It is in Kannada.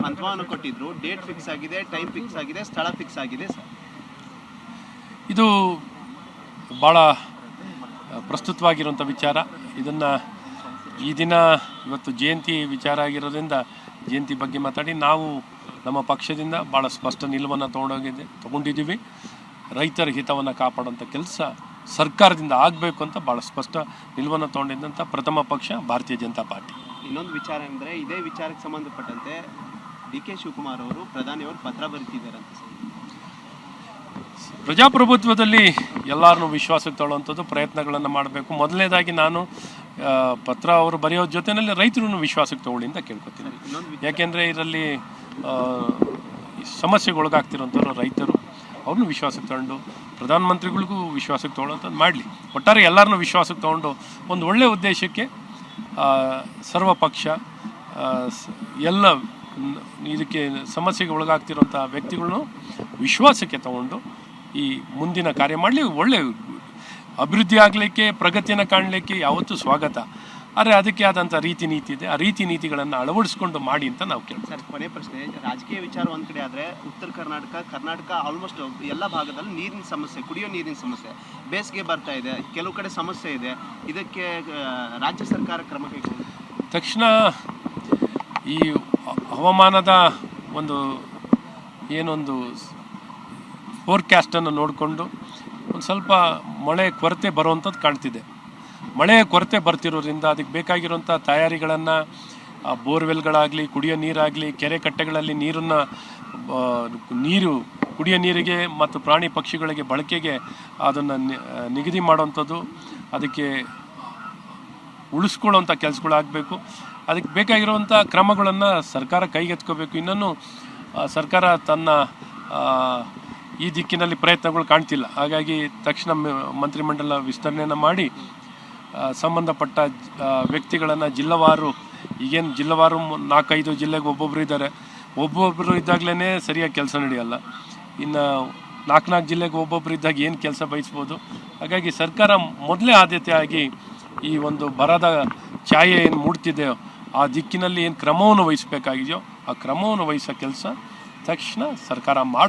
ಪಂಥವನ್ನು ಕೊಟ್ಟಿದ್ರು, ಡೇಟ್ ಫಿಕ್ಸ್ ಆಗಿದೆ, ಟೈಮ್ ಫಿಕ್ಸ್ ಆಗಿದೆ, ಸ್ಥಳ ಫಿಕ್ಸ್ ಆಗಿದೆ ಸರ್. ಇದು ಭಾಳ ಪ್ರಸ್ತುತವಾಗಿರುವಂಥ ವಿಚಾರ. ಇದನ್ನು ಈ ದಿನ ಇವತ್ತು ಜಯಂತಿ ವಿಚಾರ ಆಗಿರೋದ್ರಿಂದ ಜಯಂತಿ ಬಗ್ಗೆ ಮಾತಾಡಿ ನಾವು ನಮ್ಮ ಪಕ್ಷದಿಂದ ಭಾಳ ಸ್ಪಷ್ಟ ನಿಲುವನ್ನು ತಗೊಂಡಿದ್ದೀವಿ. ರೈತರ ಹಿತವನ್ನು ಕಾಪಾಡುವಂಥ ಕೆಲಸ ಸರ್ಕಾರದಿಂದ ಆಗಬೇಕು ಅಂತ ಭಾಳ ಸ್ಪಷ್ಟ ನಿಲುವನ್ನು ತಗೊಂಡಿದ್ದಂಥ ಪ್ರಥಮ ಪಕ್ಷ ಭಾರತೀಯ ಜನತಾ ಪಾರ್ಟಿ. ಇನ್ನೊಂದು ವಿಚಾರ ಅಂದರೆ, ಇದೇ ವಿಚಾರಕ್ಕೆ ಸಂಬಂಧಪಟ್ಟಂತೆ ಡಿ ಕೆ ಶಿವಕುಮಾರ್ ಅವರು ಪ್ರಧಾನಿಯವರು ಪತ್ರ ಬರೀತಿದ್ದಾರಂತೆ ಸರ್. ಪ್ರಜಾಪ್ರಭುತ್ವದಲ್ಲಿ ಎಲ್ಲರನ್ನೂ ವಿಶ್ವಾಸಕ್ಕೆ ತಗೊಳ್ಳುವಂಥದ್ದು ಪ್ರಯತ್ನಗಳನ್ನು ಮಾಡಬೇಕು. ಮೊದಲನೇದಾಗಿ ನಾನು ಪತ್ರ ಅವರು ಬರೆಯೋ ಜೊತೆಯಲ್ಲಿ ರೈತರನ್ನು ವಿಶ್ವಾಸಕ್ಕೆ ತಗೊಳ್ಳಿ ಅಂತ ಕೇಳ್ಕೊತೀನಿ. ಯಾಕೆಂದರೆ ಇದರಲ್ಲಿ ಸಮಸ್ಯೆಗೊಳಗಾಗ್ತಿರೋಂಥವ್ರು ರೈತರು, ಅವ್ರನ್ನೂ ವಿಶ್ವಾಸಕ್ಕೆ ತಗೊಂಡು ಪ್ರಧಾನಮಂತ್ರಿಗಳಿಗೂ ವಿಶ್ವಾಸಕ್ಕೆ ತೊಗೊಳ್ಳೋಂಥದ್ದು ಮಾಡಲಿ. ಒಟ್ಟಾರೆ ಎಲ್ಲರನ್ನೂ ವಿಶ್ವಾಸಕ್ಕೆ ತೊಗೊಂಡು ಒಂದು ಒಳ್ಳೆಯ ಉದ್ದೇಶಕ್ಕೆ ಸರ್ವಪಕ್ಷ ಎಲ್ಲ ಇದಕ್ಕೆ ಸಮಸ್ಯೆಗೆ ಒಳಗಾಗ್ತಿರೋಂಥ ವ್ಯಕ್ತಿಗಳನ್ನು ವಿಶ್ವಾಸಕ್ಕೆ ತಗೊಂಡು ಈ ಮುಂದಿನ ಕಾರ್ಯ ಮಾಡಲಿ. ಒಳ್ಳೆಯ ಅಭಿವೃದ್ಧಿ ಆಗಲಿಕ್ಕೆ, ಪ್ರಗತಿಯನ್ನು ಕಾಣಲಿಕ್ಕೆ ಯಾವತ್ತೂ ಸ್ವಾಗತ. ಆದರೆ ಅದಕ್ಕೆ ಆದಂಥ ರೀತಿ ನೀತಿ ಇದೆ, ಆ ರೀತಿ ನೀತಿಗಳನ್ನು ಅಳವಡಿಸ್ಕೊಂಡು ಮಾಡಿ ಅಂತ ನಾವು ಕೇಳ್ತೀವಿ. ಸರ್, ಕೊನೆ ಪ್ರಶ್ನೆ, ರಾಜಕೀಯ ವಿಚಾರ ಒಂದು ಕಡೆ ಆದರೆ ಉತ್ತರ ಕರ್ನಾಟಕ ಆಲ್ಮೋಸ್ಟ್ ಎಲ್ಲ ಭಾಗದಲ್ಲಿ ನೀರಿನ ಸಮಸ್ಯೆ, ಕುಡಿಯೋ ನೀರಿನ ಸಮಸ್ಯೆ, ಬೇಸಿಗೆ ಬರ್ತಾ ಇದೆ, ಕೆಲವು ಕಡೆ ಸಮಸ್ಯೆ ಇದೆ. ಇದಕ್ಕೆ ರಾಜ್ಯ ಸರ್ಕಾರ ಕ್ರಮ ಕೈಗೊಂಡು ತಕ್ಷಣ ಈ ಹವಾಮಾನದ ಏನೊಂದು ಫೋರ್ಕ್ಯಾಸ್ಟನ್ನು ನೋಡಿಕೊಂಡು ಒಂದು ಸ್ವಲ್ಪ ಮಳೆ ಕೊರತೆ ಬರುವಂಥದ್ದು ಕಾಣ್ತಿದೆ. ಮಳೆ ಕೊರತೆ ಬರ್ತಿರೋದ್ರಿಂದ ಅದಕ್ಕೆ ಬೇಕಾಗಿರುವಂಥ ತಯಾರಿಗಳನ್ನು, ಬೋರ್ವೆಲ್ಗಳಾಗಲಿ, ಕುಡಿಯೋ ನೀರಾಗಲಿ, ಕೆರೆ ಕಟ್ಟೆಗಳಲ್ಲಿ ನೀರು ಕುಡಿಯೋ ನೀರಿಗೆ ಮತ್ತು ಪ್ರಾಣಿ ಪಕ್ಷಿಗಳಿಗೆ ಬಳಕೆಗೆ ಅದನ್ನು ನಿಗದಿ ಮಾಡುವಂಥದ್ದು, ಅದಕ್ಕೆ ಉಳಿಸ್ಕೊಳ್ಳೋವಂಥ ಕೆಲಸಗಳಾಗಬೇಕು. ಅದಕ್ಕೆ ಬೇಕಾಗಿರುವಂಥ ಕ್ರಮಗಳನ್ನು ಸರ್ಕಾರ ಕೈಗೆತ್ಕೋಬೇಕು. ಇನ್ನೂ ಸರ್ಕಾರ ತನ್ನ ಈ ದಿಕ್ಕಿನಲ್ಲಿ ಪ್ರಯತ್ನಗಳು ಕಾಣ್ತಿಲ್ಲ. ಹಾಗಾಗಿ ತಕ್ಷಣ ಮಂತ್ರಿಮಂಡಲ ವಿಸ್ತರಣೆಯನ್ನು ಮಾಡಿ ಸಂಬಂಧಪಟ್ಟ ವ್ಯಕ್ತಿಗಳನ್ನು ಜಿಲ್ಲಾವಾರು, ಈಗೇನು ಜಿಲ್ಲಾವಾರು 4-5 ಜಿಲ್ಲೆಗೆ ಒಬ್ಬೊಬ್ಬರು ಇದ್ದಾರೆ. ಒಬ್ಬೊಬ್ಬರು ಇದ್ದಾಗಲೇ ಸರಿಯಾಗಿ ಕೆಲಸ ನಡೆಯಲ್ಲ. ಇನ್ನು 4 ಜಿಲ್ಲೆಗೆ ಒಬ್ಬೊಬ್ಬರು ಇದ್ದಾಗ ಏನು ಕೆಲಸ ಬಯಸ್ಬೋದು. ಹಾಗಾಗಿ ಸರ್ಕಾರ ಮೊದಲೇ ಆದ್ಯತೆಯಾಗಿ ಈ ಒಂದು ಬರದ ಛಾಯೆ ಏನು ಮೂಡ್ತಿದೆಯೋ ಆ ದಿಕ್ಕಿನಲ್ಲಿ ಏನು ಕ್ರಮವನ್ನು ವಹಿಸಬೇಕಾಗಿದೆಯೋ ಆ ಕ್ರಮವನ್ನು ವಹಿಸೋ ಕೆಲಸ ತಕ್ಷಣ ಸರ್ಕಾರ ಮಾಡಬೇಕು.